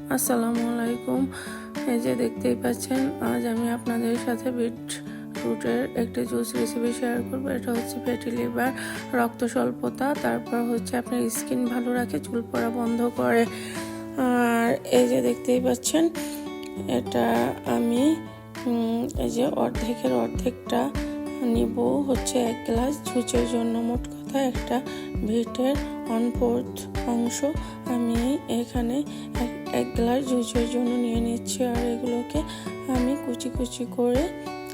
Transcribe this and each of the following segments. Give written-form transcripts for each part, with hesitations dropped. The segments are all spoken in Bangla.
আসসালামু আলাইকুম। এই যে দেখতেই পাচ্ছেন, আজ আমি আপনাদের সাথে বিটরুটের একটি জুস রেসিপি শেয়ার করব। এটা হচ্ছে ফ্যাটি লিভার, রক্ত স্বল্পতা, তারপর হচ্ছে আপনার স্কিন ভালো রাখে, চুল পড়া বন্ধ করে। আর এই যে দেখতেই পাচ্ছেন, এটা আমি এই যে অর্ধেকটা নিব হচ্ছে 1 গ্লাস জুসের জন্য। মোট কথা একটা বিটের 1/4 অংশ আমি এখানে 1 গ্লাস জুসের জন্য নিয়ে নিচ্ছি। আর এগুলোকে আমি কুচি কুচি করে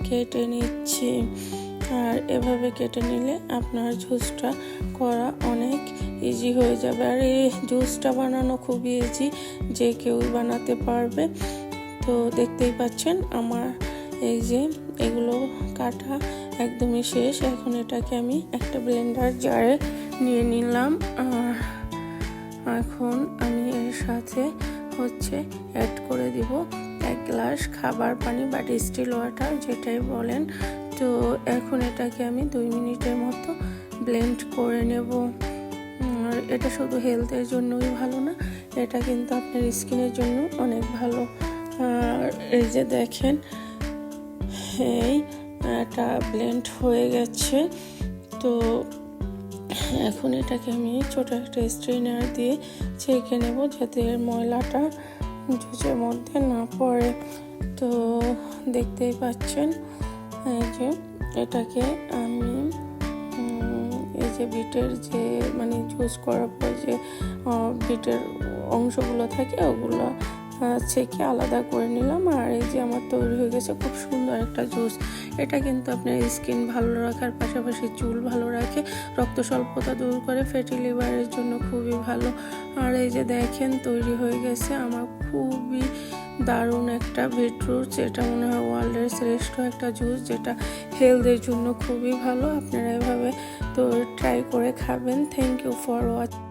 কেটে নিচ্ছি। আর এভাবে কেটে নিলে আপনার জুসটা করা অনেক ইজি হয়ে যাবে। আর এই জুসটা বানানো খুবই ইজি, যে কেউ বানাতে পারবে। তো দেখতেই পাচ্ছেন আমার এই যে এগুলো কাটা একদমই শেষ। এখন এটাকে আমি একটা ব্লেন্ডার জারে নিয়ে নিলাম। এখন আমি এর সাথে হচ্ছে অ্যাড করে দিব 1 গ্লাস খাবার পানি বা ডিস্টিল ওয়াটার, যেটাই বলেন। তো এখন এটাকে আমি 2 মিনিটের মতো ব্লেন্ড করে নেব। আর এটা শুধু হেলথের জন্যই ভালো না, এটা কিন্তু আপনার স্কিনের জন্য অনেক ভালো। আর এই যে দেখেন, এটা ব্লেন্ড হয়ে গেছে। তো এখন এটাকে আমি ছোট একটা স্ট্রেনার দিয়ে ছেঁকে নেব, যাতে এর ময়লাটা জুসের মধ্যে না পড়ে। তো দেখতেই পাচ্ছেন, এই যে এটাকে আমি এই যে বিটের যে জুস করার পর যে বিটের অংশগুলো থাকে ওগুলো ছেঁকে আলাদা করে নিলাম। আর এই যে আমার তৈরি হয়ে গেছে খুব সুন্দর একটা জুস। এটা কিন্তু আপনার স্কিন ভালো রাখার পাশাপাশি চুল ভালো রাখে, রক্ত স্বল্পতা দূর করে, ফ্যাটি লিভারের জন্য খুবই ভালো। আর এই যে দেখেন তৈরি হয়ে গেছে আমার খুবই দারুণ একটা বিটরুট। এটা মনে হয় ওয়ার্ল্ডের শ্রেষ্ঠ একটা জুস, যেটা হেলথের জন্য খুবই ভালো। আপনারা এভাবে তো ট্রাই করে খাবেন। Thank you for watching.